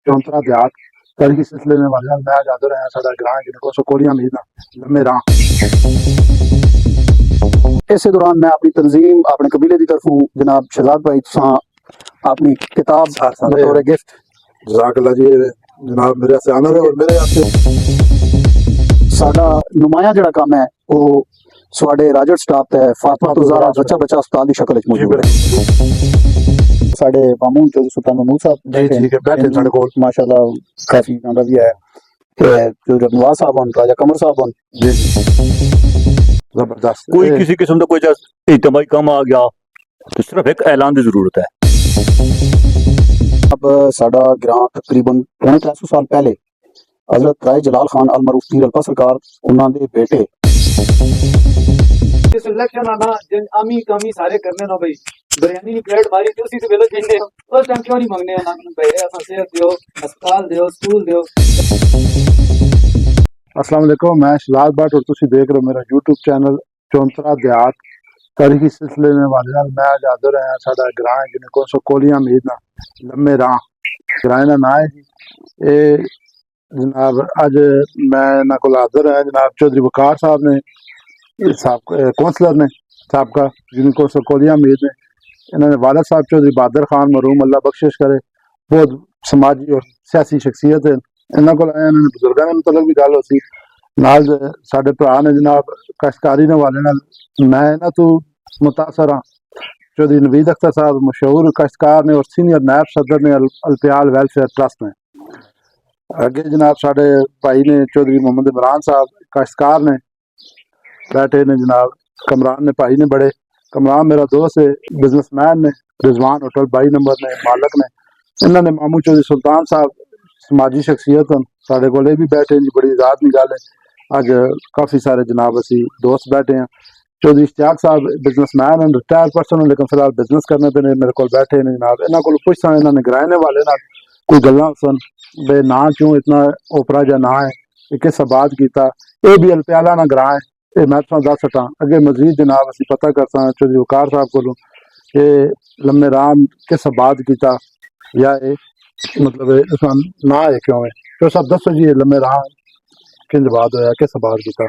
चौंतरा देहात कल के सिलसिले में वाले मैं आज हाजिर है साडा ग्रां जिनको सकोलियां मीर लम्बे राह। इस दौरान मैं अपनी तंजीम अपने कबीले की तरफों जनाब शहजाद भाई तुसां अपनी किताब बतौर गिफ्ट जज़ाकल्लाह जी जनाब मेरे से आनर है और मेरे साडा नुमाया जड़ा काम है वो स्वाडे राजड़ स्टाफ है फातिमा तो ज़ारा बच्चा बच्चा अस्पताल की शक्ल च मौजूद है। साडे मामून चौधरी सुल्तान महमूद साहब जी ठीक है बैठे साडे कोल माशाल्लाह काफी कामयाबी है जो नवाज साहब हैं राजा कमर साहब हैं जी जबरदस्त। कोई किसी किस्म का कोई इज्तिमाई काम आ गया तो सिर्फ एक ऐलान की जरूरत है। अब साडा ग्रां तकरीबन 350 साल पहले हजरत राय जलाल खान अल मरूफ पीर अल्फा सरकार उन्हां दे बेटे इस इलेक्शन आना जन आमी कामी सारे करने ना भाई बिरयानी की प्लेट मारी तो उसी तो वेलो कहने और टाइम क्यों नहीं मांगने ना भाई असा सेहत दियो अस्पताल दियो स्कूल दियो। अस्सलाम वालेकुम मैं शहजाद भट्ट और तुसी देख रहे हो मेरा YouTube चैनल चौंतरा देहात तारीखी सिलसिले में वाले मैं आज हाजिर है साडा ग्रां जिनको सकोलियां मीर लम्बे राह ग्रां का ना है जी ये जनाब अज मैं ना को हाजिर है जनाब चौधरी वकार साहब ने कौंसलर ने सबका जिनको सकोलियां मीर ने इन्होंने वालद साहब चौधरी बहादुर खान मरूम अल्लाह बख्शिश करे बहुत समाजी और सियासी शख्सियत है इन्होंने को आया इन्होंने बुजुर्गों के मतलब भी गल होती नाल साडे भरा ने जनाब कश्तकारी ने वाले नाल मैं ना तो मुतासर हाँ चौधरी नवीद अख्तर साहब मशहूर कश्तकार ने और सीनियर नायब सदर ने अल्पियाल वेलफेयर ट्रस्ट में अगे जनाब साडे भाई ने चौधरी मोहम्मद इमरान साहब कश्तकार ने बैठे ने जनाब कमरान ने भाई ने बड़े कमरान मेरा दोस्त है बिजनेसमैन ने रिजवान होटल 22 नंबर ने मालक ने इन्होंने मामू चौधरी सुल्तान साहब समाजी शख्सियत हैं साढ़े को भी बैठे जी बड़ी आजाद निकाल है अज काफ़ी सारे जनाब असी दोस्त बैठे हैं चौधरी इश्तियाक साहब बिजनेसमैन हैं रिटायर पर्सन हैं लेकिन फिलहाल बिजनेस करने पे मेरे को बैठे ने जनाब इन्होंने को पुछसा इन्होंने गराने वाले ना कोई गल्लां सन बे ना क्यों इतना ओपरा जा ना है किस बात किया ये भी अलप्याला ना ग्रां है ये मैं तुम दस सटा अगे मजीद जनाब असी पता करता चौधरी वकार साहब को ये लम्बे राम किस बात किया या ये मतलब ना है क्यों है तो सब दसो जी लम्बे राम किंज बात होया किस बात किया।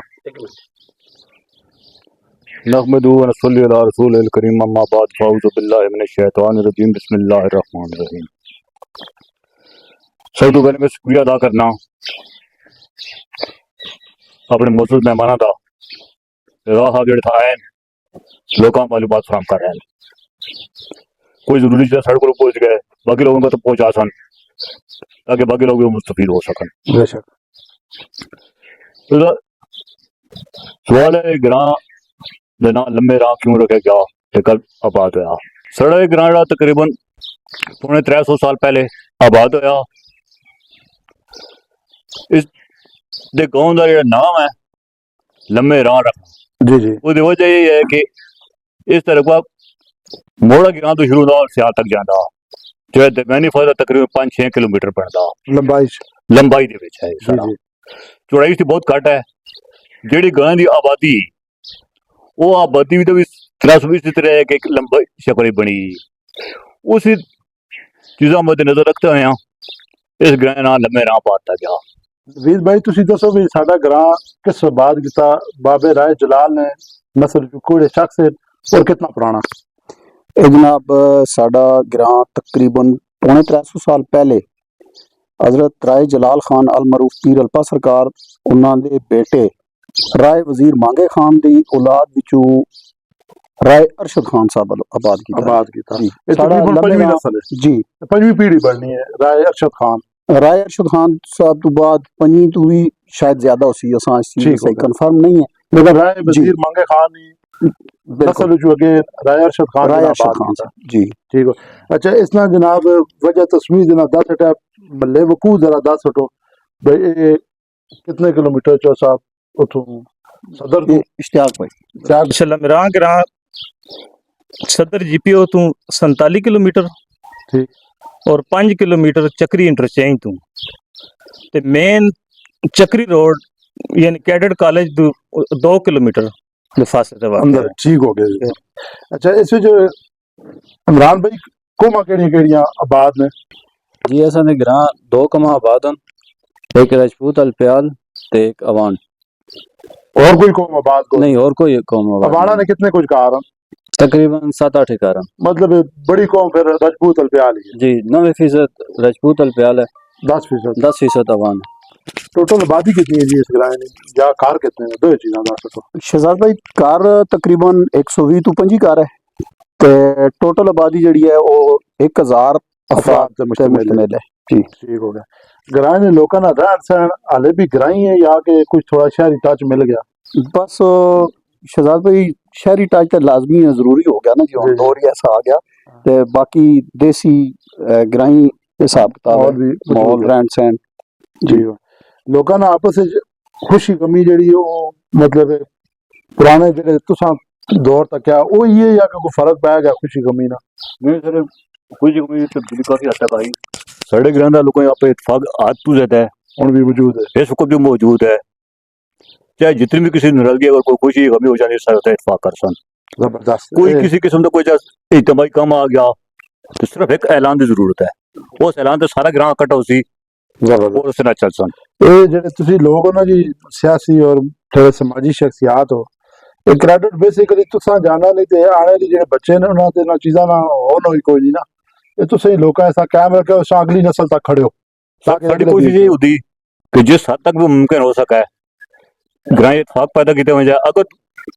नहमदु व नसल्ली अला रसूलिल करीम अम्मा बाद फऊज़ु बिल्लाहि मिनश शैतानिर रजीम बिस्मिल्लाहिर रहमानिर रहीम। सब तो पहले मैं शुक्रिया अदा करना अपने मौजूद मेहमानों का राह जो आए लोगों को मालूमात फराहम कर रहे हैं कोई जरूरी चीज़ सड़क पर पहुंच गए बाकी लोगों को तो पहुंचा सन ताकि बाकी लोग भी मुस्तफीद हो सकन। सवाल है ग्रां ना लंबे राह क्यों रखे गया ते कल आबाद होया साढ़ा ग्रां जड़ा तकरीबन 350 साल पहले आबाद होया इस दे गांव का जो नाम है लम्बे राह रखना जी जी उसकी वजह यही है कि इस तरह का मोड़ा ग्रां तो शुरू होता सियाल तक जाता जो दरम्यानी फायदा तकरीबन 5-6 किलोमीटर पड़ता लंबाई दे विच है सारा चौड़ाई इसकी बहुत घट है जेड़ी गां की आबादी वो आबादी भी तो 320 तरह है कि एक लंबी शक्ल बनी उसी चीज़ों मद्देनजर रखते हुए इस ग्रां नाम लम्बे राह पाता गया। वीर भाई तुसी दसो भी साडा ग्रां किस बात किता बाबे राय जलाल ने नस्ल कुड़े शख्स और कितना पुराना जनाब साडा ग्रां तकरीबन 350 साल पहले हजरत राय जलाल खान अल मरूफ पीर अल्फा सरकार उन्हां दे बेटे राय वजीर मांगे खान दी औलाद विचों राय अरशद खान साहब आबाद कीता जी तकरीबन पंजवीं नस्ल है जी पंजवीं पीढ़ी बननी है राय अरशद खान साहब तो बाद पंजी तो भी शायद ज्यादा होसी असा इस चीज से कंफर्म नहीं है लेकिन राय वजीर मांगे खान नस्ल जो अगे राय अरशद खान जी ठीक है। अच्छा इसना जनाब वजह तस्वीर जनाब 10 हटा बल्ले वकू जरा 10 हटो भाई कितने किलोमीटर चो साहब उठो सदर इश्तियाक भाई लम्बे ग्रां सदर जीपीओ तू 47 किलोमीटर ठीक और 5 किलोमीटर चक्री इंटरचेंज तू ते मेन चक्री रोड यानी कैडेट कॉलेज 2 किलोमीटर फासले अंदर ठीक हो गया। अच्छा इस जो इमरान भाई कोमा केड़ियां आबाद ने जी असां दे ग्रां दो कमा आबाद हन, एक राजपूत अलप्याल ते एक अवान। और कोई कौम आबाद को नहीं और कोई कौम आबाद अबाना नहीं। ने कितने कुछ कहा तकरीबन 7-8 एकड़ हन। मतलब बड़ी कौम फिर राजपूत अलप्याल ही जी 90% राजपूत अलप्याल है, है 10%। 10% अवान है। टोटल आबादी कितनी है जी इस ग्रां में या कार कितने हैं? दो ही चीज़ां दस सको। शहजाद भाई कार तकरीबन 120 तो 25 कार है ते टोटल आबादी जड़ी है वो 1000 अफराद से ते मुश्तमिल है। मुश्तमिल है जी। ठीक हो गया। ग्रां ने लोगों ना रहन सहन हाले भी ग्राई है या कि कुछ थोड़ा शहरी टच मिल गया? बस शहजाद भाई शहरी टच तो लाजमी है, जरूरी हो गया ना जी, जी, हुण जी। दौर ही ऐसा आ गया ते बाकी देसी ग्राई हिसाब किताब और है, भी माहौल रहन सहन जी लोगों ना आपस में खुशी गमी जड़ी वो मतलब पुराने जेडे तुसा दौर तक क्या वो ये या कि कोई फर्क पाया गया खुशी गमी ना? नहीं सर, कुछ कोई तब्दीली काफी हद तक आई। साढ़े ग्रां दा लोगों पे इतफाक आज तो ज्यादा है, हुण भी वजूद है। इस वक्त भी मौजूद है। चाहे जितनी भी किसी नाराजगी अगर कोई खुशी गमी हो जाए सारे इतफाक कर सन। जबरदस्त कोई किसी किस्म का कोई इज्तमाही काम आ गया तो सिर्फ एक ऐलान की जरूरत है, उस ऐलान से सारा ग्रां इकट्ठा हो सी जबरदस्त। और उससे ना चल सन। ये जेडे तुसी लोग हो ना जी सियासी और थोड़े समाजी शख्सियात हो, ये क्रेडिट बेसिकली तुसा जाना नहीं ते आने वाले जेडे बच्चे ने उन्हां ते ना चीज़ां ना होन होई कोई नहीं ना, ये तुसी लोग ऐसा कायम रखे उस अगली नस्ल तक खड़े हो ताकि साड़ी अगले कोशिश भी ये होती कि जिस हद तक भी मुमकिन हो सका है ग्रां इतफाक पैदा किए हो जाए। अगर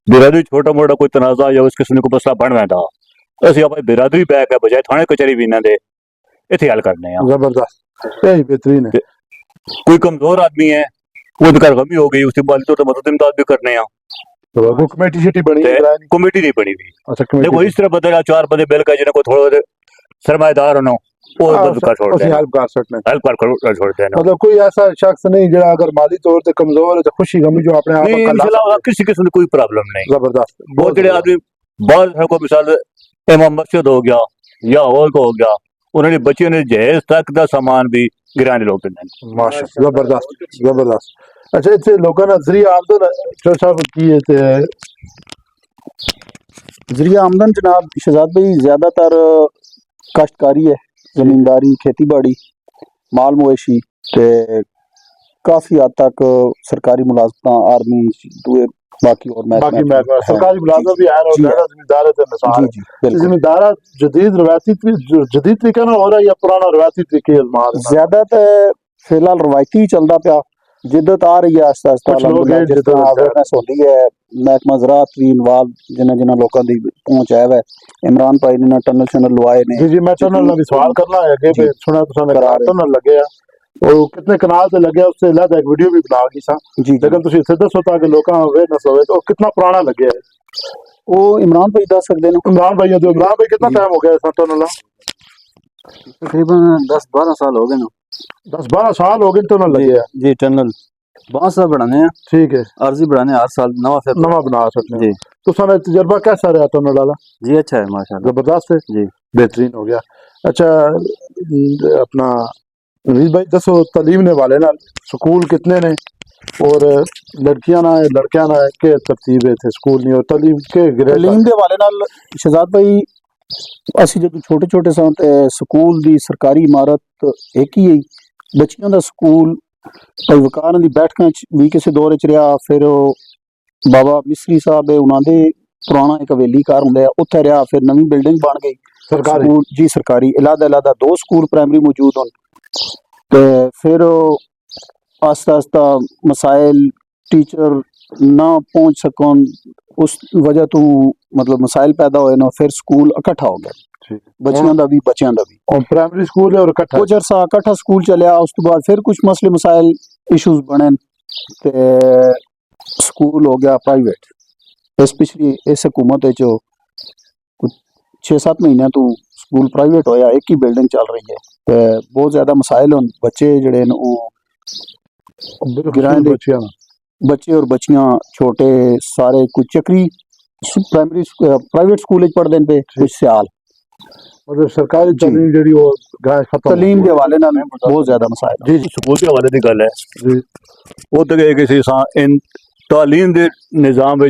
बिरादरी छोटा मोटा कोई तनाजा या उस किस्म को मसला बन रहा असं अपनी बिरादरी बैक है बजाय थाने कचहरी भी ना दे इतने हल करने हैं। जबरदस्त यही बेहतरीन है। कोई कमजोर आदमी है वो घर गमी हो गई उसकी बाली तो मदद इमदाद भी करने हैं। तो वो कमेटी शिटी बनी है ग्रां दी? कमेटी नहीं बनी हुई। अच्छा देखो कमेटी इस तरह बदला 4 बंदे बिल का जिन्हें को थोड़ा सरमाएदार होना और मदद कर छोड़ ਅਸੀਂ देना, हेल्प कर सकते हैं। हेल्प कर छोड़ देना। मतलब कोई ऐसा शख्स नहीं जो अगर माली तौर पे कमजोर है तो खुशी गमी जो अपने आप नहीं कर ला इंशाल्लाह सकते किसी किस्म की कोई प्रॉब्लम नहीं। हैं। जबरदस्त वो बहुत जेडे जबरदस्त। आदमी बाहर को मिसाल इमाम मस्जिद हो गया या हॉल को हो गया उन्होंने बच्चे ने जहेज तक का सामान भी गिराने लोग देने। माशाल्लाह जबरदस्त जबरदस्त। अच्छा इतने लोगों ने जरिया आमदन चर्चा की है ते जरिया आमदन जनाब शहजाद भाई ज्यादातर काश्तकारी है, जमींदारी, खेती बाड़ी, माल मवेशी ते काफी हद तक सरकारी मुलाजमत, आर्मी, दुए बाकी और बाकी महकमे महकमा सरकारी मुलाजम भी है और जी गैर जिम्मेदार है मिसाल जी जी बिल्कुल। जिम्मेदार जदीद रवायती जदीद तरीका ना हो रहा है या पुराना रवायती तरीके आजमा रहे हैं? ज्यादातर फिलहाल रवायती चलता पिया, जिद्दत आ रही है आस्ता आस्ता कुछ लोग अलहमदुलिल्लाह, हैं जिस जिद्दत तरह कर रहे हैं। अवेयरनेस होती है, महकमा ज़राअत भी इन्वॉल्व जिन्हें जिन्हें लोगों की पहुंच है वै इमरान भाई ने टनल शनल लवाए ने जी जी मैं टनल भी सवाल करना है आगे जी, पे सुना तो सुना करा रहे टनल लगे है और कितने कनाल से लगे उससे अलग एक वीडियो भी बना दी सा जी जी। लेकिन तुम इसे दसो ताकि लोगों अवेयरनेस होवे तो कितना पुराना लगे है वो इमरान भाई दस सकते हैं इमरान भाई तो इमरान भाई कितना टाइम हो गया इस टनल तकरीबन 10-12 साल हो गए ना 10-12 साल हो गए टनल जी। लगे है जी टनल बहुत सा बढ़ाने हैं, ठीक है अर्जी बढ़ाने हर साल नवा फिर नवा बना सकते हैं जी तो सारा तजर्बा कैसा रहा टनल वाला? जी अच्छा है माशाल्लाह जबरदस्त है जी। बेहतरीन हो गया। अच्छा अपना नवीद भाई दसो तालीम ने वाले ना स्कूल कितने ने और लड़कियां ना है लड़कियां ना है के तरतीब है थे स्कूल नहीं और तालीम के ग्रेड तलीम के हवाले नाल शहजाद भाई ਅਸੀਂ ਜਦੋਂ ਛੋਟੇ ਛੋਟੇ ਸਾਂ ਤੇ ਸਕੂਲ ਦੀ ਸਰਕਾਰੀ ਇਮਾਰਤ ਇੱਕ ਹੀ ਹੈ, ਬੱਚਿਆਂ ਦਾ ਸਕੂਲ ਭਾਈ ਵਕਾਰ ਦੀ ਬੈਠਕਾਂ ਚ ਵੀ ਕਿਸੇ ਦੌਰ ਚ ਰਿਹਾ, ਫਿਰ ਉਹ ਬਾਬਾ ਮਿਸਰੀ ਸਾਹਿਬ ਹੈ ਉਹਨਾਂ ਦੇ ਪੁਰਾਣਾ ਇੱਕ ਹਵੇਲੀ ਘਰ ਹੁੰਦਾ ਹੈ ਉੱਥੇ ਰਿਹਾ, ਫਿਰ ਨਵੀਂ ਬਿਲਡਿੰਗ ਬਣ ਗਈ सरकारी ਸਕੂਲ ਜੀ ਸਰਕਾਰੀ ਅਲੱਗ-ਅਲੱਗ ਦੋ ਸਕੂਲ ਪ੍ਰਾਇਮਰੀ ਮੌਜੂਦ ਹਨ ਤੇ ਫਿਰ ਆਸਤਾ ਆਸਤਾ ਮਸਾਇਲ टीचर ना पहुंच सकन उस वजह तो मतलब मसाइल पैदा होए ना, फिर स्कूल इकट्ठा हो गया ठीक बच्चियां दा भी बच्चियां दा भी और प्राइमरी स्कूल है और इकट्ठा कुछ अरसा इकट्ठा स्कूल चलिया, उस तो बाद फिर कुछ मसले मसाइल इश्यूज बने ते स्कूल हो गया प्राइवेट। इस पिछली इस हुकूमत जो कुछ 6-7 महीने तो स्कूल प्राइवेट होया, एक ही बिल्डिंग चल रही है ते बहुत ज्यादा मसाइल होन, बच्चे जड़े न वो गिराए दे बच्चियां बच्चे और बच्चियां छोटे सारे कुछ चक्री प्राइमरी प्राइवेट स्कूल पढ़ते पे कुछ सियाल मतलब सरकारी जी। तालीम जड़ी वो गाय खत्म तलीम के हवाले नाल बहुत ज्यादा मसाइल जी स्कूल के हवाले की गल है जी वो तो किसी इन तालीम के निज़ाम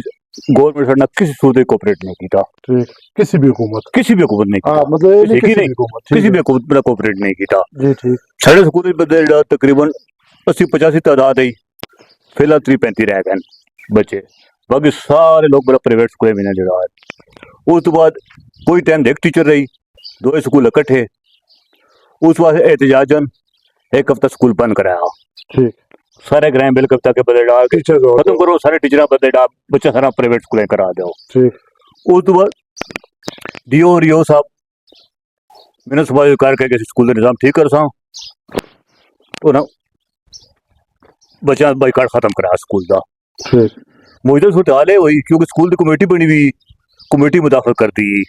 गवर्नमेंट साडे किसी सूरत कोऑपरेट नहीं किया, ठीक, किसी भी हुकूमत किसी भी हुकूमत नहीं हाँ किया, मतलब ये नहीं किसी किसी नहीं, भी हुकूमत ठीक किसी है। भी हुकूमत ने कोऑपरेट नहीं किया। जी ठीक साढ़े स्कूल बंदे जेड़ा तकरीबन 80-85 तादाद है, फिलहाल 30-35 रह गए बच्चे, बाकी सारे लोग बड़ा प्राइवेट स्कूल में जड़ा है। उस तो बाद कोई टाइम एक टीचर रही, दो स्कूल इकट्ठे, उस बाद एहतजाजन एक हफ्ता स्कूल बंद कराया, ठीक, सारे ग्राम बिल कविता के बदले डाल के टीचर खत्म करो, सारे टीचर बदले डाल, बच्चा सारा प्राइवेट स्कूल करा दो। ठीक, उस तो बाद डीओ रियो साहब मैंने सुबह करके स्कूल का निजाम ठीक कर सा तो ना बच्चा बाइकाट खत्म करा स्कूल का। ठीक, मुझे सूरत हाल हुई क्योंकि स्कूल की कमेटी बनी हुई, कमेटी मुदाखल कर दी,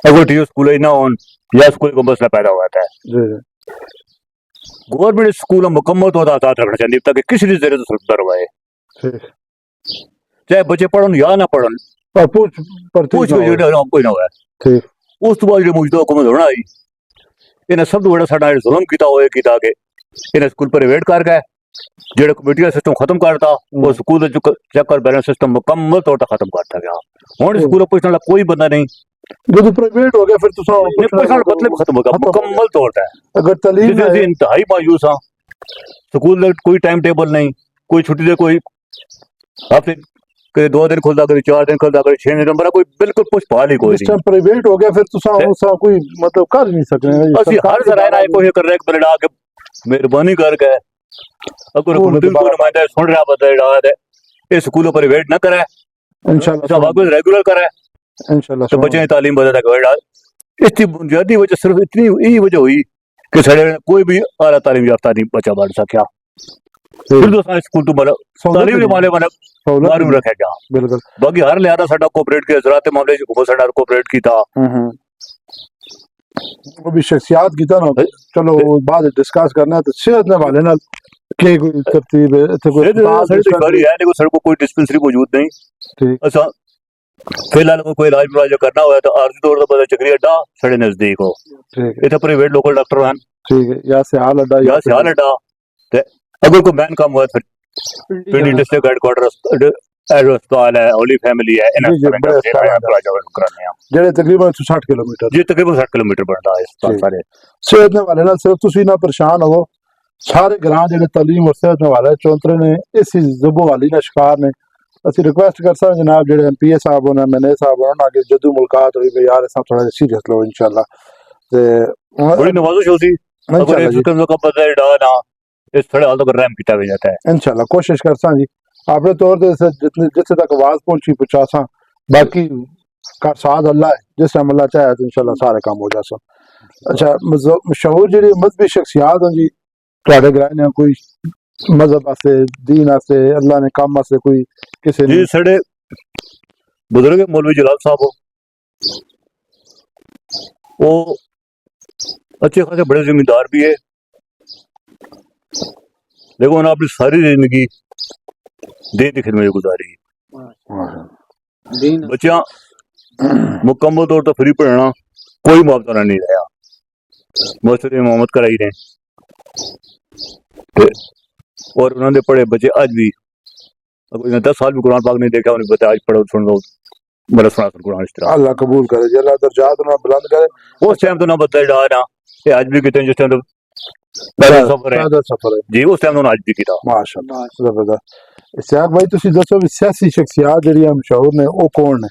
अगर टीचर स्कूल ना हो या स्कूल को मसला पैदा हुआ था। जी जी, गवर्नमेंट स्कूल मुकम्मल तौर पर आजाद रखना चाहिए ताकि किसी भी जरिए से दरवाए, ठीक, चाहे बच्चे पढ़न या ना पढ़न, और पूछ पूछ ना के हो। कोई ना हुआ। ठीक, उस तो बाद मुझे हुकूमत होना आई, इन्हें सब तो बड़ा साडा जुल्म किया हुआ किया कि इन्हें स्कूल प्राइवेट कर गए, जेड़ा कमेटी का सिस्टम खत्म करता वो स्कूल जो चेक और बैलेंस सिस्टम मुकम्मल तौर पर खत्म करता गया। हुण स्कूल पूछने वाला कोई बंदा नहीं, जो तो प्राइवेट हो गया फिर तो मतलब खत्म हो गया मुकम्मल तौर पर। अगर तालीम जिस इंतहाई मायूस हाँ, स्कूल का कोई टाइम टेबल नहीं, कोई छुट्टी दे, कोई हफ्ते के 2 दिन खुलता, कभी 4 दिन खुलता, कभी 6 दिन बड़ा, कोई बिल्कुल कुछ पाल ही कोई जिस टाइम प्राइवेट हो गया फिर तो कोई मतलब कर नहीं सकते। असि हर सरायना कोशिश कर रहे बने डाल के मेहरबानी करके अगर हुकूमत को नुमाइंदा सुन रहा बंदा डाल दे ये स्कूलों प्राइवेट ना करे, इंशाल्लाह वापस रेगुलर करे इंशाल्लाह तो बच्चे की तालीम बदल तक। इसकी बुनियादी वजह सिर्फ इतनी यही वजह हुई कि साढ़े कोई भी आला तालीम याफ्ता नहीं बच्चा बढ़ सकिया, फिर तो स्कूल तो मतलब तालीम के मामले में मालूम रखेगा। बिल्कुल, बाकी हर लिहाजा साडा कोऑपरेट के हजरात मामले हुकूमत साडा कोऑपरेट की था। वो भी शख्सियात की था ना, चलो बाद डिस्कस करना है तो सेहत ने वाले ना के कोई तरतीब है थे कोई सरकारी है लेकिन सड़कों कोई डिस्पेंसरी मौजूद नहीं। ठीक, अच्छा फिलहाल कोई इलाज मुलाजा करना हुआ तो आर्जी तौर पर पता चक्री अड्डा साढ़े नजदीक हो, ठीक, इतना प्राइवेट लोकल डॉक्टर हैं ठीक है, या से हाल अड्डा या सियाल अड्डा, अगर कोई मैन काम हुआ फिर पिंडी डिस्ट्रिक्ट हेडक्वार्टर अस्पताल है, होली फैमिली है, इन जेड़े तकरीबन 60 किलोमीटर जी तकरीबन 60 किलोमीटर बनता है अस्पताल सारे। सेहत ने वाले ना सिर्फ तुसी ना परेशान हो, सारे ग्रां जेड़े तालीम और सेहत ने वाले चौंतरे ने इस जुबो वाली ना शिकार ने असि रिक्वेस्ट कर सकते जनाब जेड़े एमपीए साहब होना मैंने साहब होना आगे जदू मुलाकात हुई भाई यार ऐसा थोड़ा सीरियस लो इंशाल्लाह ते बड़ी नवाजिश होती अगर इस कम का पता डाना इस थोड़े हाल तक रैम किया भी जाता है इंशाल्लाह कोशिश करसा जी अपने तौर पे जितने जितने तक आवाज पहुंची पहुंचासा, बाकी का साथ अल्लाह है, जिस टाइम अल्लाह चाहे तो इंशाल्लाह सारे काम हो जासा। अच्छा मशहूर जेडी मजहबी शख्सियात हैं जी ਤੁਹਾਡੇ ग्रां ने कोई मजहब वास्ते दीन वास्ते अल्लाह ने काम वास्ते कोई किसी जी साढ़े बुजुर्ग मौलवी जलाल साहब हो वो अच्छे खासे बड़े जिम्मेदार भी है, देखो उन्होंने अपनी सारी जिंदगी दीन की खिदमत गुजारी, बच्चा मुकम्मल तौर पर फ्री पढ़ना कोई मुआवजा नहीं रहा, मस्जिद इमामत कराई ने और उन्होंने पढ़े बच्चे आज भी अगर 10 साल भी कुरान पाक नहीं देखा उन्हें बताया आज पढ़ो सुन लो बड़ा सुना कुरान इस तरह अल्लाह कबूल करे जी, अल्लाह दर्जात ना बुलंद करे। उस टाइम तो ना बताया डा ना ये आज भी कितने जिस टाइम तो पैदल सफर है जी उस टाइम तो आज भी किया माशाअल्लाह जबरदस्त। इस्हाक भाई तुसी दसो भी सियासी शख्सियत जेडी मशहूर ने वो कौन ने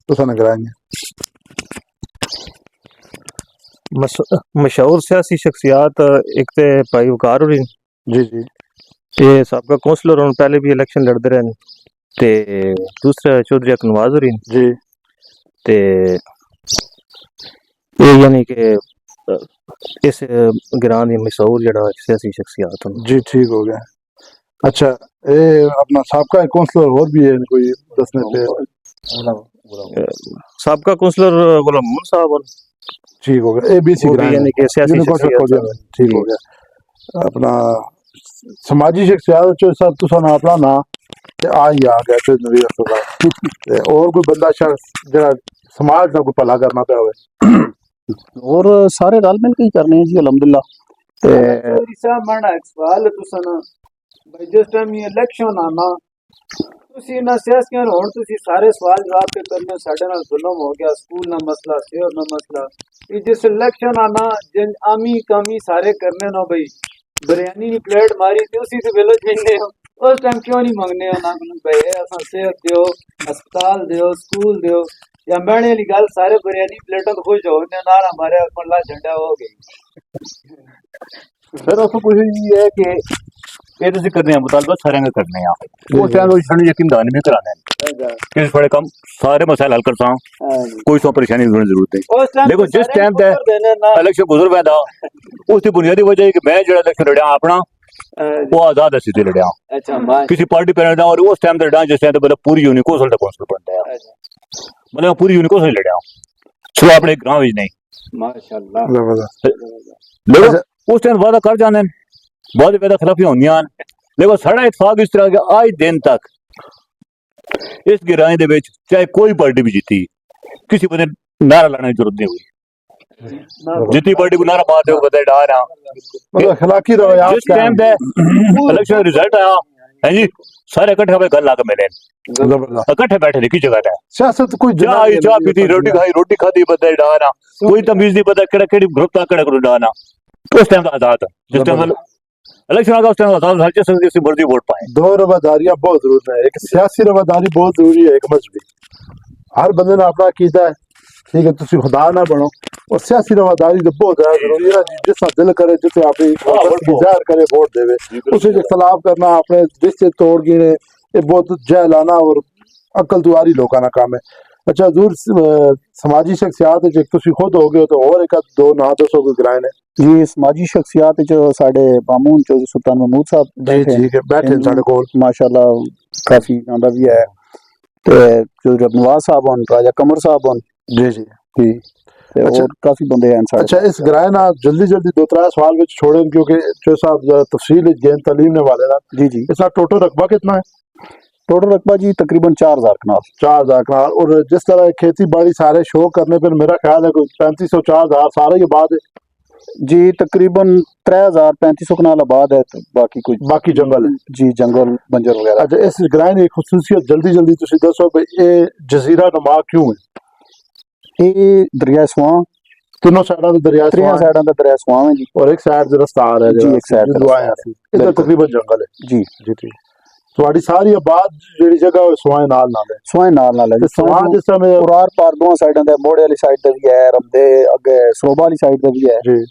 तुसा ने कराएंगे? मशहूर सियासी शख्सियात एक तो भाई वकार होरी जी जी, ये सबका काउंसलर होने पहले भी इलेक्शन लड़ते रहे ते दूसरा चौधरी नवाज होरी जी ते ये यानी कि इस ग्रां दी मशहूर जड़ा सियासी शख्सियत हैं जी ठीक हो गया। अच्छा ये अपना सबका काउंसलर और भी है कोई दसने पे? सबका काउंसलर गुलाम मोहम्मद साहब और ठीक हो गया, एबीसी वो भी ग्रां यानी कि सियासी शख्सियत हैं। ठीक हो गया। अपना समाजी शख्सियत जो सब तुसा ना अपना ना ते आ गया तो नवीर अस्पताल ते और कोई बंदा शख्स जरा समाज का कोई भला करना पे होवे और सारे रल मिल के ही करने हैं जी अल्हम्दुलिल्लाह। ते साहब माना एक सवाल है तुसा ना भाई जिस टाइम ये इलेक्शन आना ਤੁਸੀਂ ਇਹਨਾਂ ਸਿਆਸੀਆਂ ਨੂੰ ਹੁਣ ਤੁਸੀਂ ਸਾਰੇ ਸਵਾਲ ਜਵਾਬ ਤੇ ਕਰਨੇ ਸਾਡੇ ਨਾਲ ਜ਼ੁਲਮ ਹੋ ਗਿਆ ਸਕੂਲ ਨਾ ਮਸਲਾ ਸਿਹਤ ਨਾ ਮਸਲਾ ਇਹ ਜਿਸ ਇਲੈਕਸ਼ਨ ਆਣਾ ਜਿਨ ਆਮੀ ਕਾਮੀ ਸਾਰੇ ਕਰਨੇ ਨਾ ਬਈ ਬਿਰਿਆਨੀ ਦੀ ਪਲੇਟ ਮਾਰੀ ਤੇ ਉਸੇ ਤੇ ਵੇਲੇ ਜਿੰਨੇ ਉਸ ਟਾਈਮ ਕਿਉਂ ਨਹੀਂ ਮੰਗਨੇ ਉਹਨਾਂ ਨੂੰ ਬਈ ਅਸਾਂ ਸਿਹਤ ਦਿਓ ਹਸਪਤਾਲ ਦਿਓ ਸਕੂਲ ਦਿਓ ਜਾਂ ਮੈਣੇ ਵਾਲੀ ਗੱਲ ਸਾਰੇ ਬਿਰਿਆਨੀ ਪਲੇਟਾਂ ਤੋਂ ਖੁਸ਼ ਹੋ ਨੇ ਨਾਲ ਹਮਾਰੇ ਪੱਲਾ ਝੰਡਾ ਹੋ ਗਈ ਫਿਰ ਉਸ ਕੁਝ ਇਹ ਹੈ ਕਿ ਇਹ ਤੁਸੀਂ ਕਰਨੇ ਆ ਮੁਤਾਲਬਾ ਸਾਰਿਆਂ ਦਾ ਕਰਨੇ ਆ ਉਹ ਟਾਈਮ ਵਿੱਚ ਸਾਨੂੰ ਯਕੀਨ ਦਾਨ ਨਹੀਂ ਕਰਾਣੇ ਕਿ ਬੜੇ ਕੰਮ ਸਾਰੇ ਮਸਲੇ हल करता कोई सो परेशानी की जरूरत नहीं देखो जिस टाइम पे इलेक्शन गुजर पैदा उसकी बुनियादी वजह है कि मैं जो इलेक्शन लड़िया अपना वो आजाद अस्सी से लड़िया किसी पार्टी पे लड़ा और उस टाइम लड़ा जिस टाइम मतलब पूरी यूनियन कौंसल बनता है मतलब पूरी यूनियन कौंसल लड़िया सिर्फ अपने गांव में नहीं माशाल्लाह देखो उस टाइम वादा कर जाने बहुत ज्यादा खिलाफियां होंदियां देखो साढ़ा इतफाक इस तरह के आज दिन तक इस गिराए दे विच चाहे कोई पार्टी भी जीती किसी बंदे नारा लाने की जरूरत नहीं हुई जितनी पार्टी को नारा मारते हो बंदे डार मतलब अखलाकी रवैया जिस टाइम पे इलेक्शन रिजल्ट आया है जी सारे इकट्ठे होकर घर लाके मिले इकट्ठे बैठे थे की जगह पे सियासत कोई चाह पीती रोटी खाई रोटी खाधी बंदे डार कोई तमीज नहीं पता केड़ा केड़ी ग्रुप था केड़ा ग्रुप डार उस टाइम आजाद जिस टाइम इलेक्शन आगा उस टाइम आजाद हर जिस मर्जी वोट पाए दो रवादारियां बहुत जरूरी है एक सियासी रवादारी बहुत जरूरी है एक मजहबी हर बंदे ने अपना कीता है ठीक है तुसी खुदा ना बनो और सियासी रवादारी तो बहुत ज्यादा जरूरी है जिसका दिल करे जिसे अपनी जाहिर करे वोट देवे उसे इख्तलाफ करना अपने रिश्ते तोड़ गिने ये बहुत जहलाना और अकल दुआरी लोगों का काम है अच्छा हजूर समाजी शख्सियात जो तुसी खुद हो गए तो और एक दो ना दसो कोई गिराए ने जी समाजी शख्सियात जो साढ़े मामून चौधरी सुल्तान महमूद साहब बैठे साढ़े कोल माशाल्लाह काफी नादा भी है ते जो नवाज साहब होन राजा कमर साहब होन जी जी जी ते अच्छा, और काफी बंदे हैं साढ़े अच्छा इस गिराए ना जल्दी जल्दी दो त्रै सवाल विच छोड़े क्योंकि जो साहब तफसील गेन तालीम ने वाले ना जी जी इसका टोटल रकबा कितना है टोटल रकबा जी तकरीबन 4000 कनाल 4000 कनाल और जिस तरह खेती बाड़ी सारे शो करने पर मेरा ख्याल है कोई 3500 4000 सारा ये बाद है जी तकरीबन 3000 3500 कनाल आबाद है तो बाकी जंगल है जी जंगल बंजर वगैरह अच्छा इस ग्राइन की खसूसियत जल्दी जल्दी तुसी दसो भाई ये जजीरा नुमा क्यों है ये दरिया स्वां तीनों साइडों से दरिया त्रिया साइडों का दरिया स्वां है जी और एक साइड से रास्ता आ रहा है जी एक साइड इधर तकरीबन जंगल है जी जी ठीक ਤੁਹਾਡੀ ਸਾਰੀ ਆਬਾਦ ਜਿਹੜੀ ਜਗ੍ਹਾ ਉਹ ਸਵਾਏ ਨਾਲ ਹੈ ਸਵਾਏ ਨਾਲ ਹੈ ਸਵਾਂ ਜਿਸ ਸਮੇਂ ਔਰ ਆਰ ਪਾਰ ਦੋਵਾਂ ਸਾਈਡਾਂ ਤੇ ਮੋੜੇ ਵਾਲੀ ਸਾਈਡ ਤੇ ਵੀ ਹੈ ਰਮਦੇ ਅੱਗੇ ਸੋਭਾ ਵਾਲੀ ਸਾਈਡ ਤੇ ਵੀ ਹੈ ਜੀ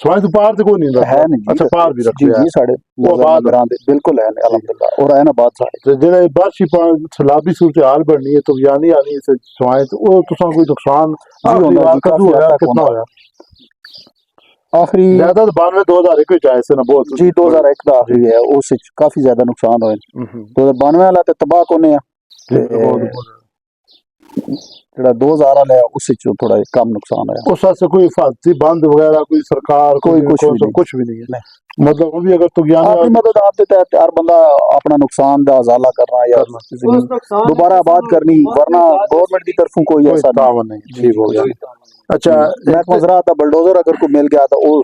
ਸਵਾਏ ਤੋਂ ਪਾਰ ਤੇ ਕੋਈ ਨਹੀਂ ਹੈ ਨਹੀਂ ਅੱਛਾ ਪਾਰ ਵੀ ਰੱਖਿਆ ਜੀ ਜੀ ਸਾਡੇ ਮੋਜ਼ਾਰਾਂ ਦੇ ਬਿਲਕੁਲ ਹੈ ਅਲਹਮਦੁਲਿल्लाह और है ना बात सारे ਜਿਹੜੇ ਬਾਰਿਸ਼ੀ ਸਲਾਬੀ ਸੂਰਤ ਹਾਲ ਬਣਨੀ ਹੈ तो यानी आनी है सवाए तो वो तुसा कोई नुकसान कदू होया कितना होया आखिरी ज्यादा तो 92 2001 ਵਿੱਚ ਆਏ ਸੀ ਨਾ ਬਹੁਤ जी 2001 ਦਾ ਆਖਰੀ ਹੈ ਉਸ ਵਿੱਚ ਕਾਫੀ ਜ਼ਿਆਦਾ ਨੁਕਸਾਨ ਹੋਏ 2092 ਵਾਲਾ ਤੇ ਤਬਾਹ ਕੋਨੇ ਆ ਜਿਹੜਾ 2000 ਵਾਲਾ ਹੈ ਉਸ ਵਿੱਚ ਥੋੜਾ ਕਮ ਨੁਕਸਾਨ ਹੋਇਆ ਉਸ ਵਾਸਤੇ ਕੋਈ ਹਿਫਾਜ਼ਤੀ ਬੰਦ ਵਗੈरह कोई सरकार कोई कुछ भी नहीं है मतलब वो भी अगर तो आपकी मदद आप देता है हर बंदा अपना नुकसान का अजाला करना या दोबारा आबाद करनी वरना गवर्नमेंट की तरफों कोई ऐसा तावन नहीं ठीक हो गया अच्छा महकमा ज़राअत दा बुलडोजर अगर कोई मिल गया तो वो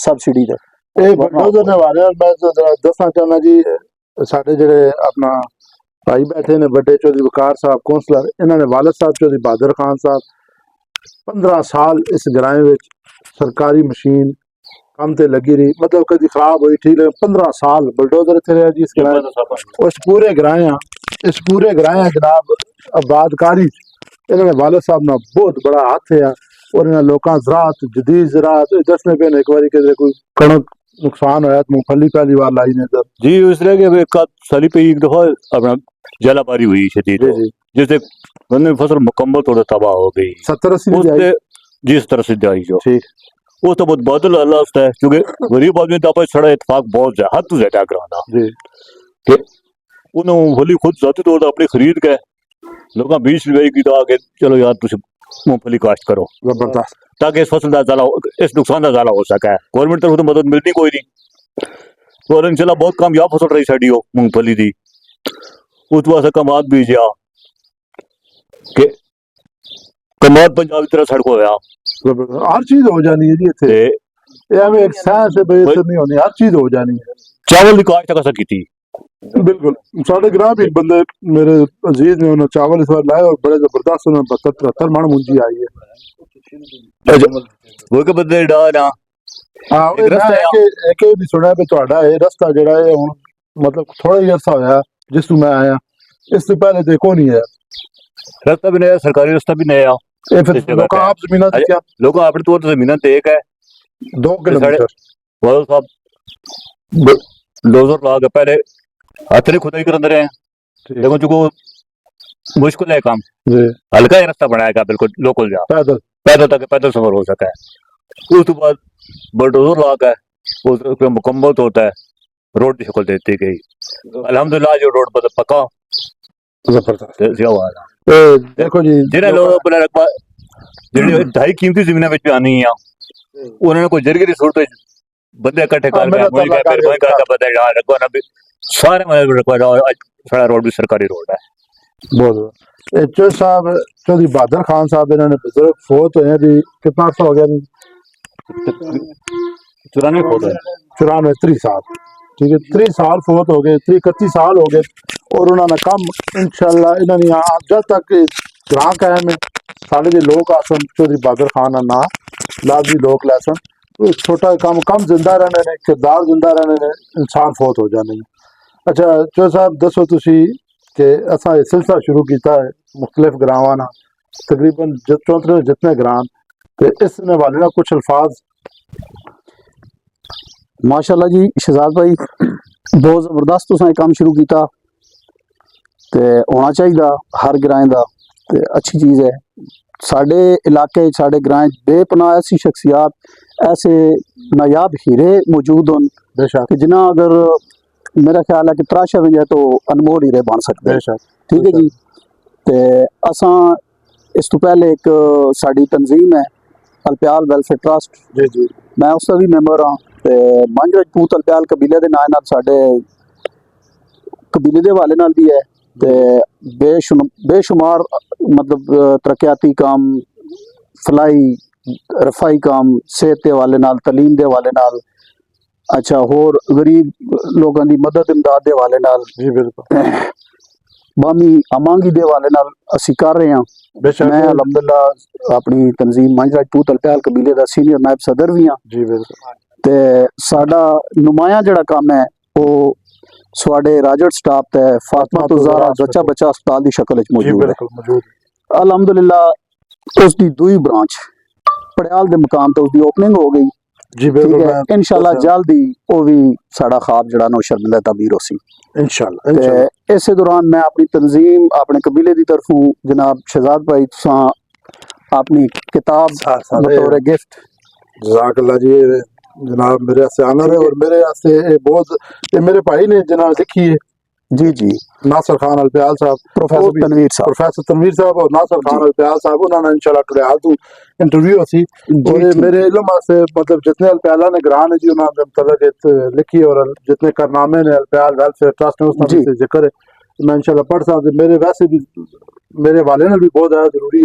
सब्सिडी दे ਇਹ ਬਲਡੋਜ਼ਰ ਨੇ ਵਾਲੇ ਮੈਂ ਦੱਸਣਾ ਚਾਹੁੰਦਾ ਜੀ ਸਾਡੇ ਜਿਹੜੇ ਆਪਣਾ ਭਾਈ ਬੈਠੇ ਨੇ ਵੱਡੇ ਚੌਧਰੀ ਵਕਾਰ ਸਾਹਿਬ ਕੌਂਸਲਰ ਇਹਨਾਂ ਨੇ ਵਾਲਦ ਸਾਹਿਬ ਚੌਧਰੀ ਬਹਾਦਰ ਖਾਨ ਸਾਹਿਬ 15 ਸਾਲ ਇਸ ਗਰਾਏ ਵਿੱਚ ਸਰਕਾਰੀ ਮਸ਼ੀਨ ਕੰਮ ਤੇ ਲੱਗੀ ਰਹੀ मतलब कभी खराब हुई ठीक है 15 साल बुलडोजर थे रहा जी इस गराए उस पूरे गराए जनाब आबादकारी इन्होंने वाले साहब ना बहुत बड़ा हाथ है और इन्हें लोगों ज़राअत जदीद ज़राअत दसने पे एक बार किधर कोई कणक नुकसान होया तो मूंगफली पहली बार लाई ने इधर जी इस तरह के एक साली पे एक दफा अपना जलाबारी हुई शदीद जिससे गन्ने की फसल मुकम्मल थोड़ा तबाह हो गई 70-80 जी 70-80 आई जो ठीक वो तो बहुत बादल अल्लाह से है क्योंकि गरीब आदमी तो सड़ा इतफाक बहुत ज्यादा हद तो ज्यादा कराना जी कि उन्होंने मूंगफली खुद जाती तौर पर अपनी खरीद के लोग 20 रुपए की तो आके चलो यार तुम मूंगफली काश्त करो जबरदस्त ताकि इस फसल का ज़ाला इस नुकसान का ज़ाला हो सके गवर्नमेंट तरफ तो मदद मिलती कोई नहीं और इंशाल्लाह बहुत कामयाब फसल रही साड़ी हो मूंगफली दी उस वास्ते कमाद बीजा कि कमाद पंजाब की तरह सड़क होया हर चीज हो जानी है जी इत्थे ये हमें एक साइंस है भाई नहीं होनी हर चीज हो जानी है चावल की काश्त कैसा की थी बिल्कुल साढ़े ग्रां भी एक बंदे मेरे अजीज ने उन्होंने चावल इस बार लाए और बड़े जबरदस्त उन्होंने 72-73 मण मुंजी आई है। वो के बदले डाल ना हाँ एक रस्ता है एक भी सुना भी ਤੁਹਾਡਾ ਇਹ ਰਸਤਾ ਜਿਹੜਾ ਹੈ ਹੁਣ मतलब थोड़ा ही अरसा होया जिस तू मैं आया इससे पहले देखो नहीं है रास्ता भी नया सरकारी रास्ता भी नया ये फिर इस जगह लोग पे। आप जमीना से क्या लोग अपने तौर पर जमीन ते एक है 2 किलोमीटर वाल साहब डोजर ला के पहले हाथ ने खुदाई कर रहे हैं ठीक। देखो चुको मुश्किल है काम जी हल्का ही रास्ता बनाएगा बिल्कुल लोकल जा पैदल पैदल तक पैदल सफर हो सका है उस बाद बलडोजर ला के उस पे मुकम्मल होता है रोड की शक्ल देती गई अल्हम्दुलिल्लाह जो रोड मतलब पक्का जबरदस्त देखो जी जिन्हें लोग अपने रकबा ਜਿਹੜੀ ਢਾਈ ਕੀਮਤੀ ਜ਼ਮੀਨਾਂ ਵਿੱਚ ਆਣੀ ਆ ਉਹਨਾਂ ਨੇ ਕੋਈ ਜਰਗੀ ਦੀ ਸੂਰਤ ਵਿੱਚ ਬੰਦੇ ਇਕੱਠੇ ਕਰ मेरा ਕੇ ਕੋਈ ਕਰ ਕੋਈ ਕਰ ਬੰਦੇ ਯਾਰ ਰਕਬਾ ਨਾ ਵੀ ਸਾਰੇ ਮਤਲਬ ਰਕਬਾ ਅੱਜ ਸਾਡਾ रोड भी सरकारी रोड है बहुत चौधरी साहब चौधरी बहादुर खान साहब इन्होंने बुजुर्ग फोत हुए जी कितना अर्सा हो गया जी 94 फुट है 94 30 साल ठीक है 30 साल फोत हो गए 31 साल हो गए और उन्होंने कम इंशाल्लाह इन्होंने जब तक ग्रां कायम है साढ़े जो लोग आसन चौधरी बहादुर खान का ना लाजमी लोग लैसन छोटा कम जिंदा रहने ने किरदार जिंदा रहने ने इंसान फोत हो जाने अच्छा चौधरी साहब दसो तुसी कि असा ये सिलसिला शुरू किया है मुख्तलिफ ग्रावां ना तकरीबन 34 जितने ग्रां ते इस हवाले ना कुछ अल्फाज माशाल्लाह जी शहजाद भाई बहुत जबरदस्त तुसां काम शुरू किया ते होना चाहिए हर ग्रां दा ते अच्छी चीज़ है साडे इलाके साडे ग्रां बेपनाह ऐसी शख्सियात ऐसे नायाब हीरे मौजूद हों बेशक कि जिन्हें अगर मेरा ख्याल है कि तराशा भी जाए तो अनमोल हीरे बन सकते हैं बेशक ठीक है जी ते असां इस तो पहले एक साड़ी तंजीम है अलप्याल वेलफेयर ट्रस्ट जी जी मैं उसका भी मैंबर हाँ ते मंझ रजपूत अलप्याल कबीले के नाल साडे कबीले के हवाले नाल भी है ते बेशुमार मतलब तरक्याती काम फलाई रफाई काम सेहत के हवाले नाल तलीम के हवाले नाल अच्छा होर गरीब लोगों की मदद इमदाद के हवाले नाल जी बिल्कुल बामी अमांगी के हवाले नाल असी कर रहे हैं बेशक मैं अलहमदुलिल्लाह अपनी तंजीम मंझ रजपूत अलप्याल कबीले का सीनियर नायब सदर भी हाँ जी बिल्कुल ते साडा नुमाया जड़ा काम है वो स्वाडे राजड़ स्टाफ है फातिमा तो ज़हरा जच्चा बच्चा अस्पताल की शक्ल च जी मौजूद है बिल्कुल मौजूद अलहमदुलिल्लाह उसकी दूई ब्रांच पड़ियाल के मकाम तो उसकी ओपनिंग हो गई जी ठीक बिल्कुल है इंशाल्लाह जल्द ही वो भी साडा ख्वाब जड़ा ना शर्मिंदा तबीर होसी इंशाल्लाह ते इंशाल्लाह इस दौरान मैं अपनी तंजीम अपने कबीले की तरफों जनाब शहजाद भाई तुसां अपनी किताब बतौर गिफ्ट जज़ाकल्लाह जी जनाब मेरे से आनर है और मेरे से ये मेरे भाई ने जनाब लिखी है जी जी नासिर खान अलप्याल साहब प्रोफेसर तनवीर साहब प्रोफेसर तनवीर साहब और नासिर खान अलप्याल साहब उन्होंने इंशाल्लाह टुडे आदू इंटरव्यू सी और ये मेरे इल्म से मतलब जितने अलप्याला ने ग्रां है जी उन्होंने मतलब लिखी और जितने कारनामे ने अलप्याल वेलफेयर ट्रस्ट ने उसका भी जिक्र है मैं इंशाल्लाह पढ़ सकता मेरे वैसे भी मेरे वाले ने भी बहुत ज़्यादा जरूरी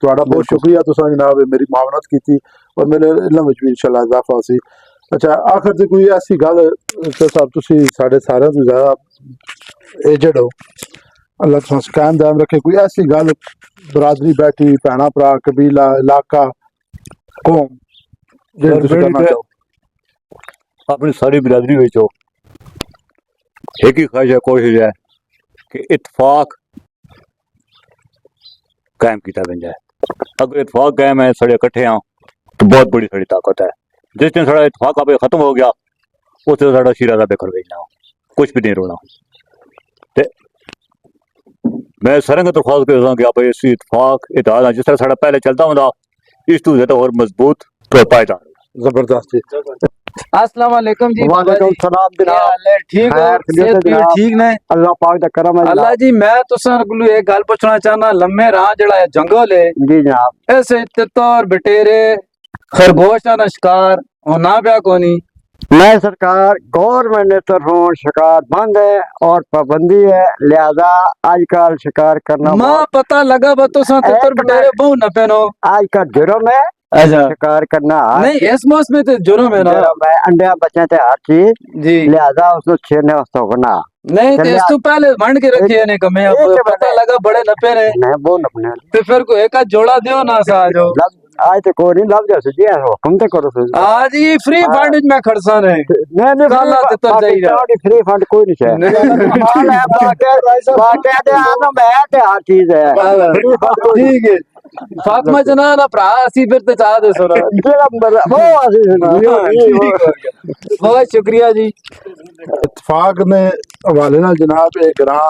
ਤੁਹਾਡਾ बहुत शुक्रिया तुसां जनाब मेरी मावनत की थी और मेरे इल्म विच भी इंशाल्लाह इजाफा सी अच्छा आखिर ते कोई ऐसी गल साहब तुसी साढ़े सारे तो ज़्यादा एजड हो अल्लाह तुसां कायम दायम रखे कोई ऐसी गल बरादरी बैठी भैणा भरा कबीला इलाका कौम जेह्ड़ी तुसी करना चाहो अपनी सारी बिरादरी में जो एक ही ख्वाहिश है कोशिश है कि इत्तफाक कायम किया बन जाए अगर इत्तफाक कायम है साढ़े इकट्ठे हैं तो बहुत बड़ी साड़ी ताकत है जिस दिन सारा इत्तफाक आप खत्म हो गया उस दिन सारा शीरा का बेकर भेजना कुछ भी नहीं रोना ते मैं सारे को दरख्वास्त करता कि आप इस इत्तफाक इतिहाद जिस तरह साड़ा पहले चलता होंगे इस तो ज़्यादा और मजबूत तो पायदार जबरदस्त जी अस्सलाम वालेकुम जी वालेकुम सलाम क्या हाल है ठीक हो सेहत भी ठीक ने अल्लाह पाक दा करम है अल्लाह जी मैं तुसां कोलों एक गल पूछना चाहना लम्मे राह जड़ा है जंगल है जी जनाब ऐसे तितर बटेरे खरगोश का शिकार होना पिया कोनी मैं सरकार गवर्नमेंट ने तरफों शिकार बंद है और पाबंदी है, लिहाजा आजकल शिकार करना माँ पता लगा बतो सा एक तो बटेरे बहु न पहनो आजकल जुर्म है। अच्छा शिकार करना नहीं इस मौसम में तो जुर्म है ना जुर्म है, अंडे बच्चे थे हर चीज, जी लिहाजा उसको छेड़ने वास्ते होना नहीं तो इस तो पहले भंड के रखी है ने कमे अब एक पता लगा बड़े न पहने नहीं वो अपने तो फिर को एक आध जोड़ा दियो ना सा जो आज तो कोई नहीं लग जाए जी हुक्म तो करो फिर। आज ये फ्री फंड में खड़सा ने नहीं काला ते तर जाइएगा। फ्री फंड कोई नहीं चाहिए माल है बाटे दे आना मैं ते हर चीज है फ्री फंड कोई ठीक है फातिमा जना ना भरा असी फिर ते चाह दे सुना जेड़ा वो आसी सुना बहुत शुक्रिया जी। इतफाक ने हवाले नाल जनाब एक ग्रां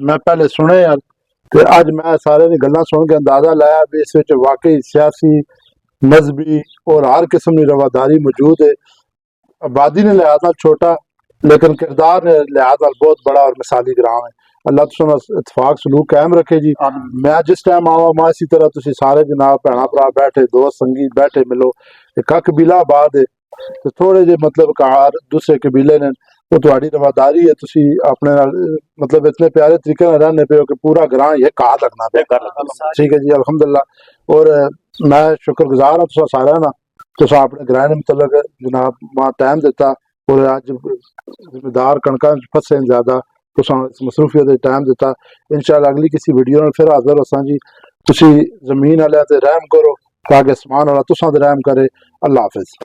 मैं पहले सुने यार ते अज मैं सारे दी गल्लां सुन के अंदाजा लाया भी इस विच वाकई सियासी मजहबी और हर किस्म की रवादारी मौजूद है। आबादी ने लिहाज नाल छोटा लेकिन किरदार ने लिहाज नाल बहुत बड़ा और मिसाली ग्रां है। अल्लाह तुसां इतफाक सलूक कायम रखे जी। मैं जिस टाइम आवा मां इसी तरह तुसी सारे जनाब भैणा भरा बैठे दोस्त संगी बैठे मिलो एक कबीला आबाद है तो थोड़े जे मतलब कार दूसरे कबीले ने तो तुम्हारी रवादारी है तुसी अपने नाल मतलब इतने प्यारे तरीके नाल रहने पे हो कि पूरा ग्रां ये कहा लगना पे ठीक है जी अल्हम्दुलिल्लाह। और मैं शुक्रगुजार हाँ तुसा सारा ना तुसा अपने ग्रां दे मुतलक जनाब मां टाइम दिता और अज जिम्मेदार कणकां फसे ज्यादा तुसा इस मसरूफियत टाइम दिता। इंशाअल्लाह अगली किसी वीडियो नाल फिर हाजिर होसां जी। तुसी जमीन वाले ते रहम करो ताकि आसमान वाला तुसा ते रहम करे। अल्लाह हाफिज।